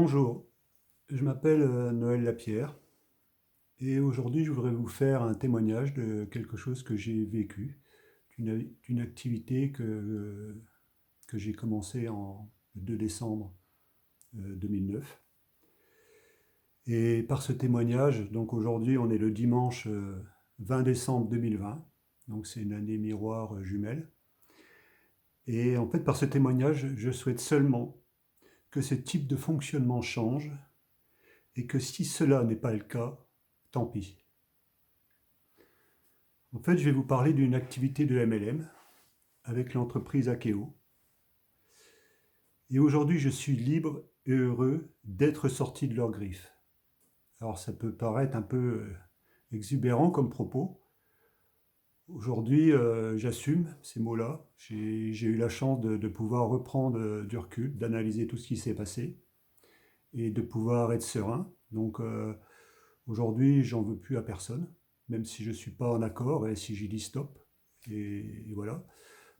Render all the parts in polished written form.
Bonjour, je m'appelle Noël Lapierre et aujourd'hui je voudrais vous faire un témoignage de quelque chose que j'ai vécu, d'une activité que j'ai commencée le 2 décembre 2009. Et par ce témoignage, donc aujourd'hui on est le dimanche 20 décembre 2020, donc c'est une année miroir jumelle. Et en fait par ce témoignage, je souhaite seulement que ce type de fonctionnement change et que si cela n'est pas le cas, tant pis. En fait, je vais vous parler d'une activité de MLM avec l'entreprise Akeo. Et aujourd'hui, je suis libre et heureux d'être sorti de leurs griffes. Alors, ça peut paraître un peu exubérant comme propos. Aujourd'hui, j'assume ces mots-là. J'ai eu la chance de pouvoir reprendre du recul, d'analyser tout ce qui s'est passé et de pouvoir être serein. Donc, aujourd'hui, j'en veux plus à personne, même si je ne suis pas en accord et si j'ai dit stop. Et voilà.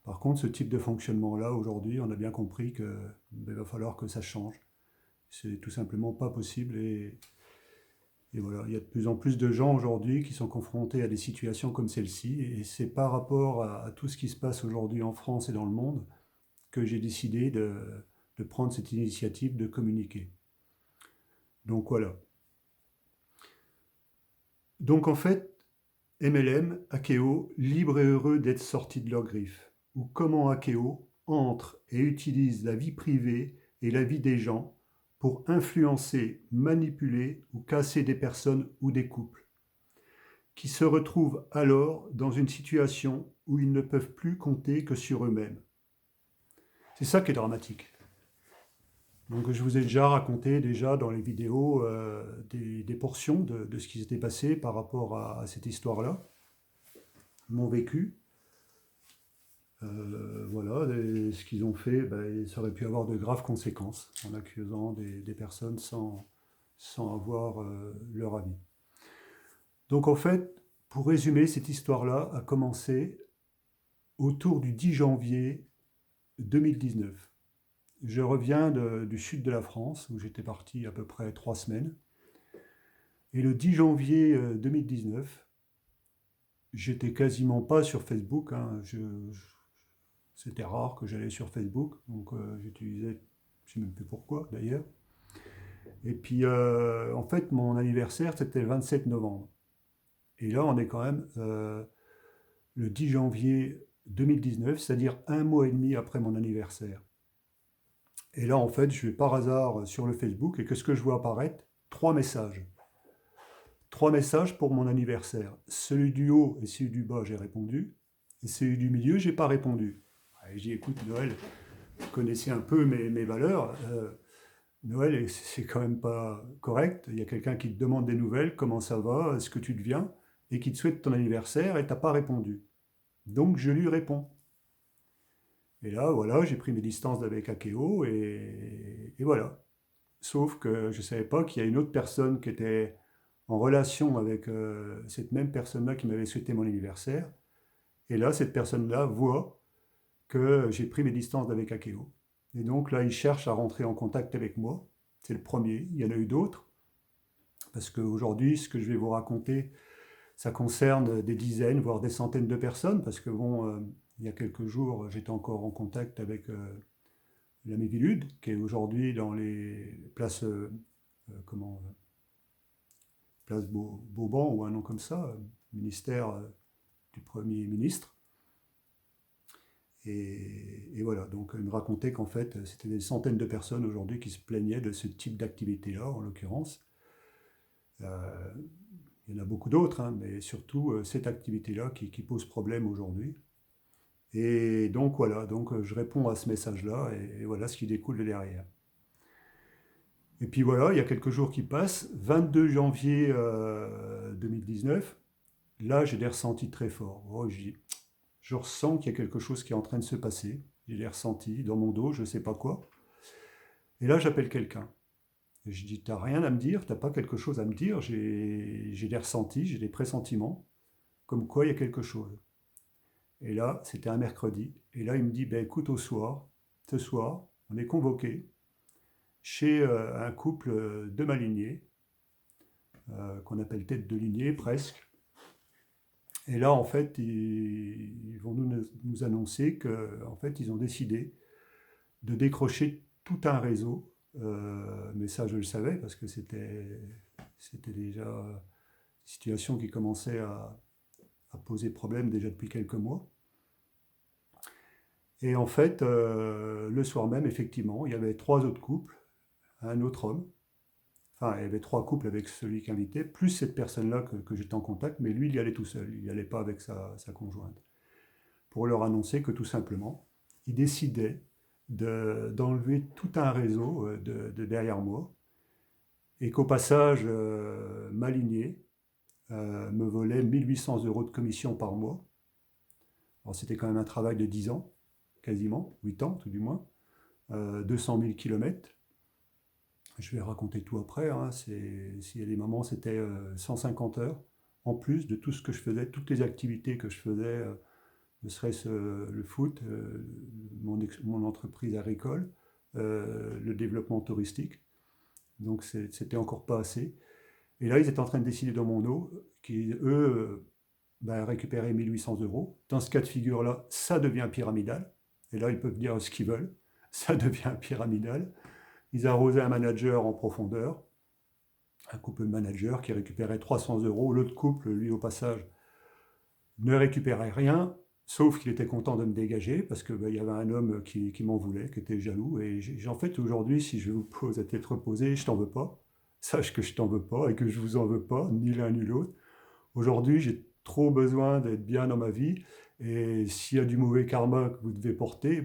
Par contre, ce type de fonctionnement-là, aujourd'hui, on a bien compris qu'il va falloir que ça change. C'est tout simplement pas possible. Et voilà, il y a de plus en plus de gens aujourd'hui qui sont confrontés à des situations comme celle-ci. Et c'est par rapport à tout ce qui se passe aujourd'hui en France et dans le monde que j'ai décidé de prendre cette initiative de communiquer. Donc voilà. Donc en fait, MLM, Akeo, libre et heureux d'être sortis de leurs griffes. Ou comment Akeo entre et utilise la vie privée et la vie des gens pour influencer, manipuler ou casser des personnes ou des couples, qui se retrouvent alors dans une situation où ils ne peuvent plus compter que sur eux-mêmes. C'est ça qui est dramatique. Donc je vous ai déjà raconté dans les vidéos des portions de ce qui s'était passé par rapport à cette histoire-là, mon vécu. Voilà, ce qu'ils ont fait, ça aurait pu avoir de graves conséquences en accusant des personnes sans avoir leur avis. Donc en fait, pour résumer, cette histoire-là a commencé autour du 10 janvier 2019. Je reviens du sud de la France, où j'étais parti à peu près 3 semaines. Et le 10 janvier 2019, j'étais quasiment pas sur Facebook. Hein. C'était rare que j'allais sur Facebook, donc j'utilisais, je ne sais même plus pourquoi d'ailleurs. Et puis en fait, mon anniversaire, c'était le 27 novembre. Et là, on est quand même le 10 janvier 2019, c'est-à-dire un mois et demi après mon anniversaire. Et là, en fait, je vais par hasard sur le Facebook et qu'est-ce que je vois apparaître? 3 messages. 3 messages pour mon anniversaire. Celui du haut et celui du bas, j'ai répondu. Et celui du milieu, j'ai pas répondu. Et j'ai dit, écoute, Noël, vous connaissez un peu mes valeurs. Noël, c'est quand même pas correct. Il y a quelqu'un qui te demande des nouvelles, comment ça va, est-ce que tu deviens, et qui te souhaite ton anniversaire et t'as pas répondu. Donc je lui réponds. Et là, voilà, j'ai pris mes distances avec Akeo et voilà. Sauf que je ne savais pas qu'il y a une autre personne qui était en relation avec cette même personne-là qui m'avait souhaité mon anniversaire. Et là, cette personne-là voit que j'ai pris mes distances avec Akeo. Et donc là, il cherche à rentrer en contact avec moi. C'est le premier. Il y en a eu d'autres. Parce qu'aujourd'hui, ce que je vais vous raconter, ça concerne des dizaines, voire des centaines de personnes. Parce que bon, il y a quelques jours, j'étais encore en contact avec l'ami Vilude, qui est aujourd'hui dans les places, place Beauban ou un nom comme ça, ministère du Premier ministre. Et voilà, donc il me racontait qu'en fait, c'était des centaines de personnes aujourd'hui qui se plaignaient de ce type d'activité-là, en l'occurrence. Euh, il y en a beaucoup d'autres, hein, mais surtout cette activité-là qui pose problème aujourd'hui. Et donc voilà, donc je réponds à ce message-là et voilà ce qui découle de derrière. Et puis voilà, il y a quelques jours qui passent, 22 janvier 2019, là j'ai des ressentis très forts. Oh, je ressens qu'il y a quelque chose qui est en train de se passer. J'ai des ressentis dans mon dos, je ne sais pas quoi. Et là j'appelle quelqu'un. Et je dis, t'as rien à me dire, t'as pas quelque chose à me dire, j'ai des ressentis, j'ai des pressentiments, comme quoi il y a quelque chose. Et là, c'était un mercredi. Et là, il me dit, ben écoute, ce soir, on est convoqué chez un couple de Maligné, qu'on appelle tête de lignée presque. Et là, en fait, ils vont nous annoncer qu'en fait, ils ont décidé de décrocher tout un réseau. Mais ça, je le savais parce que c'était déjà une situation qui commençait à poser problème déjà depuis quelques mois. Et en fait, le soir même, effectivement, il y avait 3 autres couples, un autre homme. Enfin, il y avait 3 couples avec celui qui invitait, plus cette personne-là que j'étais en contact, mais lui, il y allait tout seul, il n'y allait pas avec sa conjointe. Pour leur annoncer que tout simplement, il décidait d'enlever tout un réseau de derrière moi, et qu'au passage, Maligné me volait 1800 euros de commission par mois. Alors c'était quand même un travail de 10 ans, quasiment, 8 ans tout du moins, 200 000 kilomètres. Je vais raconter tout après, hein. S'il y a des moments, c'était 150 heures, en plus de tout ce que je faisais, toutes les activités que je faisais, ne serait-ce le foot, mon entreprise agricole, le développement touristique. Donc c'était encore pas assez. Et là, ils étaient en train de décider dans mon dos, qui, eux, récupéraient 1800 euros. Dans ce cas de figure-là, ça devient pyramidal. Et là, ils peuvent dire ce qu'ils veulent. Ça devient pyramidal. Ils arrosaient un manager en profondeur, un couple de managers qui récupérait 300 euros. L'autre couple, lui, au passage, ne récupérait rien, sauf qu'il était content de me dégager, parce qu'il y avait un homme qui m'en voulait, qui était jaloux. Et en fait, aujourd'hui, si je vous pose à tête reposée, je t'en veux pas. Sache que je t'en veux pas et que je vous en veux pas, ni l'un ni l'autre. Aujourd'hui, j'ai trop besoin d'être bien dans ma vie. Et s'il y a du mauvais karma que vous devez porter,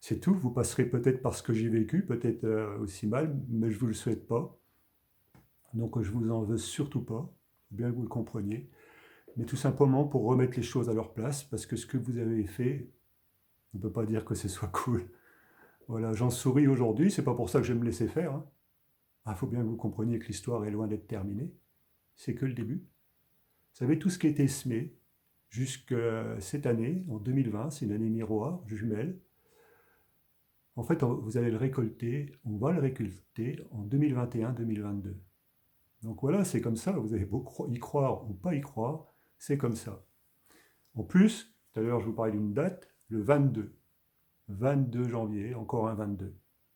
c'est tout. Vous passerez peut-être par ce que j'ai vécu, peut-être aussi mal, mais je ne vous le souhaite pas. Donc je vous en veux surtout pas. Il faut bien que vous le compreniez. Mais tout simplement pour remettre les choses à leur place, parce que ce que vous avez fait, on ne peut pas dire que ce soit cool. Voilà, j'en souris aujourd'hui, c'est pas pour ça que je vais me laisser faire, hein. Il faut bien que vous compreniez que l'histoire est loin d'être terminée. C'est que le début. Vous savez, tout ce qui a été semé jusqu'à cette année, en 2020, c'est une année miroir, jumelle. En fait, vous allez le récolter, on va le récolter en 2021-2022. Donc voilà, c'est comme ça, vous avez beau y croire ou pas y croire, c'est comme ça. En plus, tout à l'heure je vous parlais d'une date, le 22 janvier, encore un 22.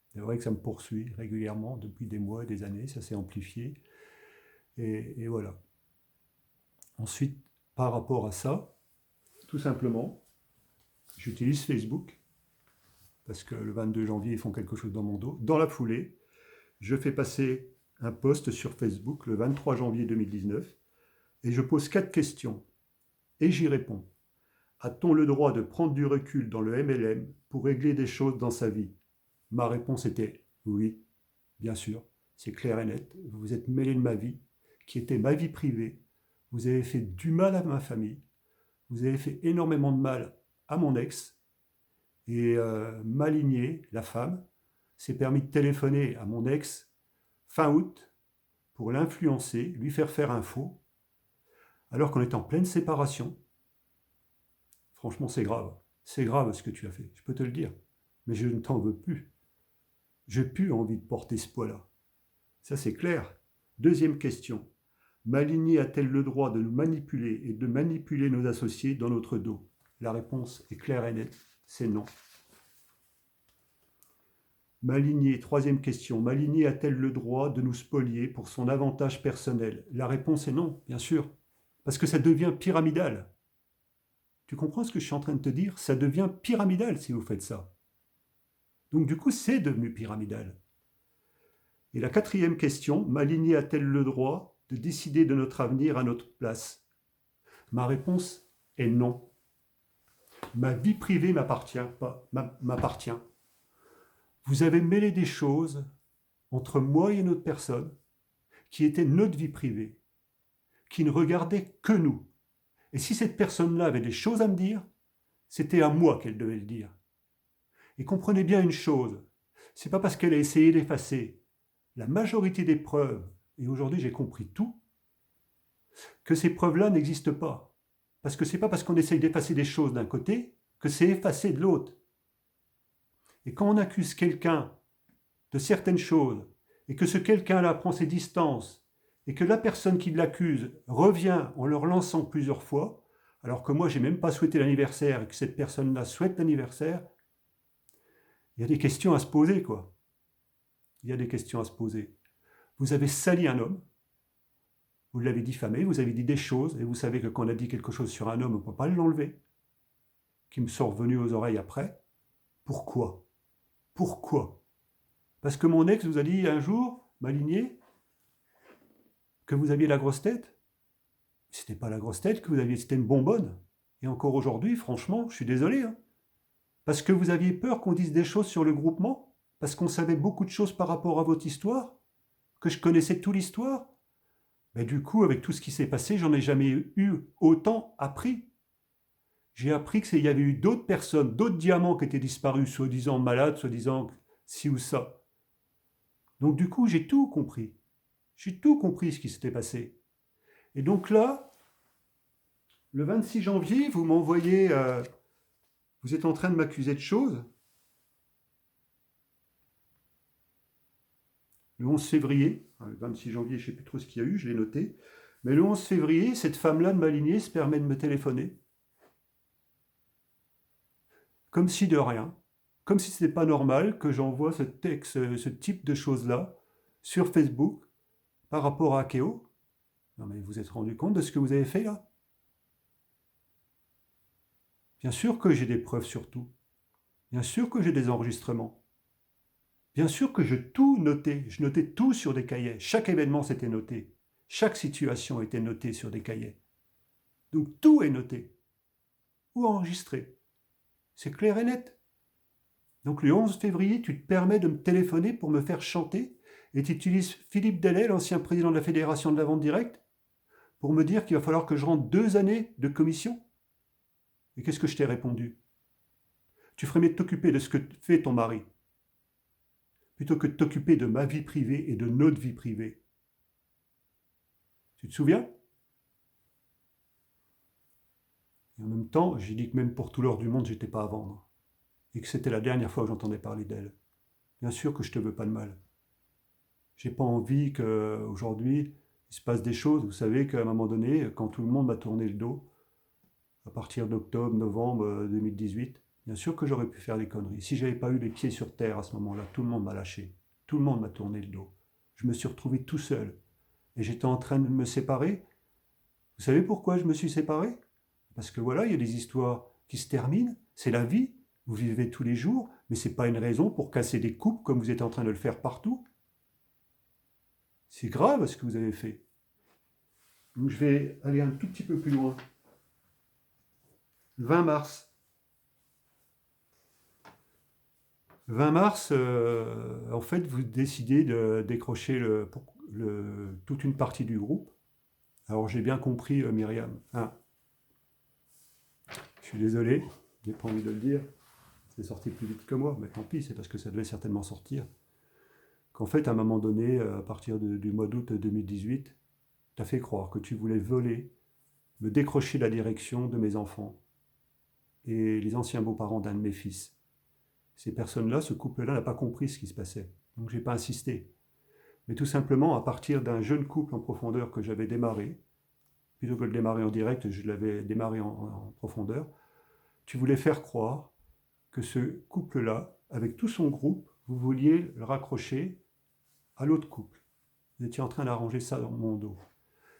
C'est vrai que ça me poursuit régulièrement depuis des mois et des années, ça s'est amplifié. Et voilà. Ensuite, par rapport à ça, tout simplement, j'utilise Facebook, parce que le 22 janvier, ils font quelque chose dans mon dos. Dans la foulée, je fais passer un post sur Facebook le 23 janvier 2019, et je pose 4 questions, et j'y réponds. A-t-on le droit de prendre du recul dans le MLM pour régler des choses dans sa vie? Ma réponse était oui, bien sûr, c'est clair et net. Vous vous êtes mêlé de ma vie, qui était ma vie privée. Vous avez fait du mal à ma famille. Vous avez fait énormément de mal à mon ex. Et Maligné, la femme, s'est permis de téléphoner à mon ex fin août pour l'influencer, lui faire un faux, alors qu'on est en pleine séparation. Franchement, c'est grave. C'est grave ce que tu as fait, je peux te le dire. Mais je ne t'en veux plus. J'ai plus envie de porter ce poids-là. Ça, c'est clair. Deuxième question. Maligné a-t-elle le droit de nous manipuler et de manipuler nos associés dans notre dos? La réponse est claire et nette, c'est non. Maligné, troisième question. Maligné a-t-elle le droit de nous spolier pour son avantage personnel? La réponse est non, bien sûr. Parce que ça devient pyramidal. Tu comprends ce que je suis en train de te dire? Ça devient pyramidal si vous faites ça. Donc du coup, c'est devenu pyramidal. Et la quatrième question, Maligné a-t-elle le droit de décider de notre avenir à notre place? Ma réponse est non. Ma vie privée m'appartient pas, m'appartient. Vous avez mêlé des choses entre moi et une autre personne qui était notre vie privée, qui ne regardait que nous. Et si cette personne-là avait des choses à me dire, c'était à moi qu'elle devait le dire. Et comprenez bien une chose, c'est pas parce qu'elle a essayé d'effacer la majorité des preuves, et aujourd'hui j'ai compris tout, que ces preuves-là n'existent pas. Parce que c'est pas parce qu'on essaye d'effacer des choses d'un côté que c'est effacé de l'autre. Et quand on accuse quelqu'un de certaines choses, et que ce quelqu'un-là prend ses distances, et que la personne qui l'accuse revient en le relançant plusieurs fois, alors que moi, j'ai même pas souhaité l'anniversaire, et que cette personne-là souhaite l'anniversaire, il y a des questions à se poser, quoi. Il y a des questions à se poser. Vous avez sali un homme, vous l'avez diffamé, vous avez dit des choses, et vous savez que quand on a dit quelque chose sur un homme, on ne peut pas l'enlever, qui me sont revenus aux oreilles après. Pourquoi? Pourquoi? Parce que mon ex vous a dit un jour, Maligné, que vous aviez la grosse tête. C'était pas la grosse tête que vous aviez, c'était une bonbonne. Et encore aujourd'hui, franchement, je suis désolé. Hein. Parce que vous aviez peur qu'on dise des choses sur le groupement, parce qu'on savait beaucoup de choses par rapport à votre histoire, que je connaissais toute l'histoire. Mais du coup, avec tout ce qui s'est passé, j'en ai jamais eu autant appris. J'ai appris qu'il y avait eu d'autres personnes, d'autres diamants qui étaient disparus, soi-disant malades, soi-disant ci ou ça. Donc du coup, j'ai tout compris. J'ai tout compris ce qui s'était passé. Et donc là, le 26 janvier, vous m'envoyez, vous êtes en train de m'accuser de choses. Le 11 février, le 26 janvier, je ne sais plus trop ce qu'il y a eu, je l'ai noté. Mais le 11 février, cette femme-là de Maligné se permet de me téléphoner. Comme si de rien. Comme si ce n'était pas normal que j'envoie ce texte, ce type de choses-là sur Facebook par rapport à Akeo. Non mais vous vous êtes rendu compte de ce que vous avez fait là? Bien sûr que j'ai des preuves sur tout. Bien sûr que j'ai des enregistrements. Bien sûr que je tout notais. Je notais tout sur des cahiers. Chaque événement s'était noté. Chaque situation était notée sur des cahiers. Donc tout est noté. Ou enregistré. C'est clair et net. Donc le 11 février, tu te permets de me téléphoner pour me faire chanter et tu utilises Philippe Dellet, l'ancien président de la Fédération de la vente directe, pour me dire qu'il va falloir que je rentre 2 années de commission. Et qu'est-ce que je t'ai répondu? Tu ferais mieux de t'occuper de ce que fait ton mari, plutôt que de t'occuper de ma vie privée et de notre vie privée. Tu te souviens? Et en même temps, j'ai dit que même pour tout l'or du monde, j'étais pas à vendre. Et que c'était la dernière fois que j'entendais parler d'elle. Bien sûr que je te veux pas de mal. J'ai pas envie qu'aujourd'hui, il se passe des choses. Vous savez qu'à un moment donné, quand tout le monde m'a tourné le dos, à partir d'octobre, novembre 2018, bien sûr que j'aurais pu faire des conneries. Si j'avais pas eu les pieds sur terre à ce moment-là, tout le monde m'a lâché. Tout le monde m'a tourné le dos. Je me suis retrouvé tout seul. Et j'étais en train de me séparer. Vous savez pourquoi je me suis séparé? Parce que voilà, il y a des histoires qui se terminent. C'est la vie. Vous vivez tous les jours. Mais c'est pas une raison pour casser des couples comme vous êtes en train de le faire partout. C'est grave ce que vous avez fait. Donc je vais aller un tout petit peu plus loin. 20 mars. 20 mars, en fait, vous décidez de décrocher toute une partie du groupe. Alors j'ai bien compris, Myriam. Hein, je suis désolé, j'ai pas envie de le dire. C'est sorti plus vite que moi, mais tant pis, c'est parce que ça devait certainement sortir. Qu'en fait, à un moment donné, à partir du mois d'août 2018, tu as fait croire que tu voulais voler, me décrocher la direction de mes enfants et les anciens beaux-parents d'un de mes fils. Ces personnes-là, ce couple-là n'a pas compris ce qui se passait. Donc j'ai pas insisté. Mais tout simplement, à partir d'un jeune couple en profondeur que j'avais démarré, plutôt que de le démarrer en direct, je l'avais démarré en profondeur, tu voulais faire croire que ce couple-là, avec tout son groupe, vous vouliez le raccrocher à l'autre couple. Vous étiez en train d'arranger ça dans mon dos.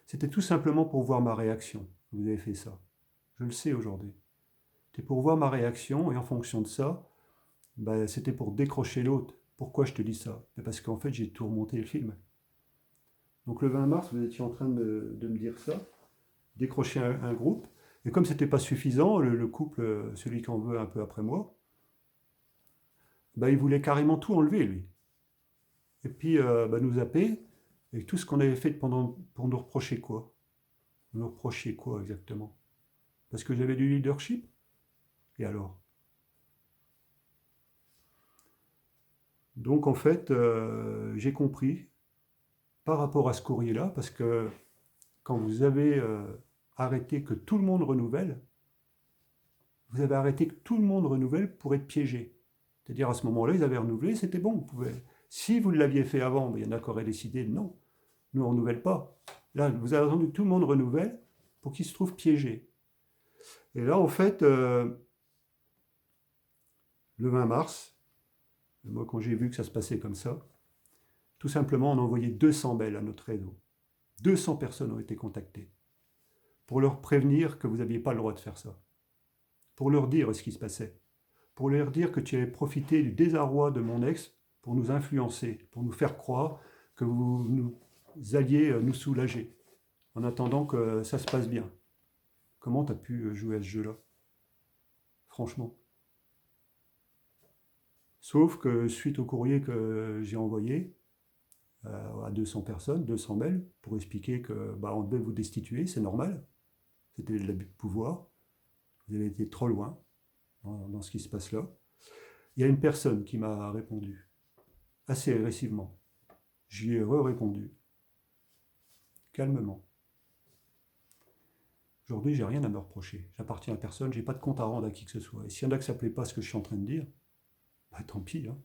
C'était tout simplement pour voir ma réaction. Vous avez fait ça. Je le sais aujourd'hui. C'était pour voir ma réaction et en fonction de ça, ben, c'était pour décrocher l'autre. Pourquoi je te dis ça? Parce qu'en fait, j'ai tout remonté le film. Donc le 20 mars, vous étiez en train de me dire ça, décrocher un groupe. Et comme c'était pas suffisant, le couple, celui qui en veut un peu après moi, ben, il voulait carrément tout enlever, lui. Et puis ben, nous zapper, et tout ce qu'on avait fait pendant, pour nous reprocher quoi? Nous reprocher quoi exactement? Parce que j'avais du leadership? Et alors? Donc en fait, j'ai compris par rapport à ce courrier-là, parce que quand vous avez arrêté que tout le monde renouvelle, vous avez arrêté que tout le monde renouvelle pour être piégé. C'est-à-dire à ce moment-là, ils avaient renouvelé, c'était bon. Si vous l'aviez fait avant, ben, il y en a qui auraient décidé non, ne renouvelle pas. Là, vous avez attendu que tout le monde renouvelle pour qu'il se trouve piégé. Et là, en fait, le 20 mars, moi, quand j'ai vu que ça se passait comme ça, tout simplement, on a envoyé 200 mails à notre réseau. 200 personnes ont été contactées pour leur prévenir que vous n'aviez pas le droit de faire ça, pour leur dire ce qui se passait, pour leur dire que tu avais profité du désarroi de mon ex pour nous influencer, pour nous faire croire que vous alliez nous soulager, en attendant que ça se passe bien. Comment tu as pu jouer à ce jeu-là? Franchement. Sauf que suite au courrier que j'ai envoyé à 200 personnes, 200 mails, pour expliquer que bah, on devait vous destituer, c'est normal, c'était de l'abus de pouvoir, vous avez été trop loin dans ce qui se passe là. Il y a une personne qui m'a répondu, assez agressivement. J'y ai répondu, calmement. Aujourd'hui, j'ai rien à me reprocher. J'appartiens à personne, j'ai pas de compte à rendre à qui que ce soit. Et s'il y en a que ça ne plaît pas ce que je suis en train de dire, bah, tant pis. Hein.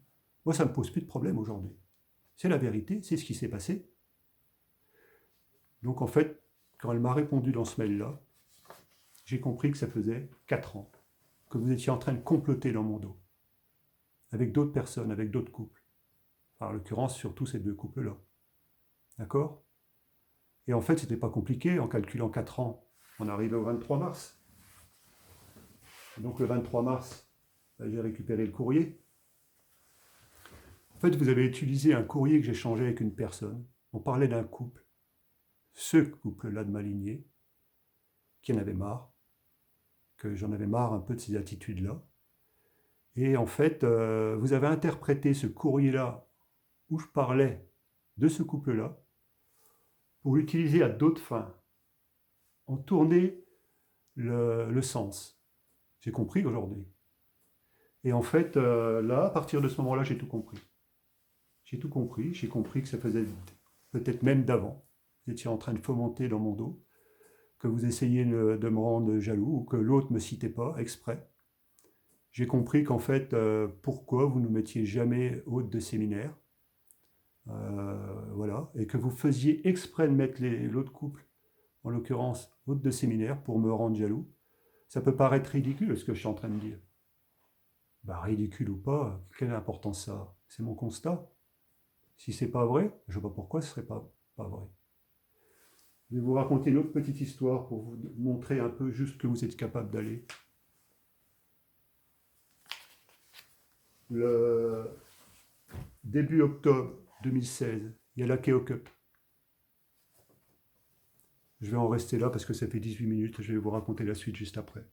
Moi, ça ne me pose plus de problème aujourd'hui. C'est la vérité, c'est ce qui s'est passé. Donc en fait, quand elle m'a répondu dans ce mail-là, j'ai compris que ça faisait 4 ans que vous étiez en train de comploter dans mon dos, avec d'autres personnes, avec d'autres couples. Enfin, en l'occurrence, surtout ces 2 couples-là. D'accord? Et en fait, c'était pas compliqué, en calculant 4 ans, on arrive au 23 mars. Et donc le 23 mars, j'ai récupéré le courrier. En fait, vous avez utilisé un courrier que j'ai changé avec une personne. On parlait d'un couple, ce couple-là de ma lignée, qui en avait marre, que j'en avais marre un peu de ces attitudes-là. Et en fait, vous avez interprété ce courrier-là où je parlais de ce couple-là pour l'utiliser à d'autres fins, en tourner le sens. J'ai compris aujourd'hui. Et en fait, là, à partir de ce moment-là, j'ai tout compris. J'ai tout compris. J'ai compris que ça faisait peut-être même d'avant. Vous étiez en train de fomenter dans mon dos, que vous essayez de me rendre jaloux ou que l'autre ne me citait pas exprès. J'ai compris qu'en fait, pourquoi vous ne nous mettiez jamais hôte de séminaire. Voilà. Et que vous faisiez exprès de mettre l'autre couple, en l'occurrence, hôte de séminaire, pour me rendre jaloux. Ça peut paraître ridicule ce que je suis en train de dire. Bah, ridicule ou pas, quelle importance ça a? C'est mon constat. Si c'est pas vrai, je ne vois pas pourquoi ce serait pas vrai. Je vais vous raconter une autre petite histoire pour vous montrer un peu juste que vous êtes capable d'aller. Le début octobre 2016, il y a la KO Cup. Je vais en rester là parce que ça fait 18 minutes, je vais vous raconter la suite juste après.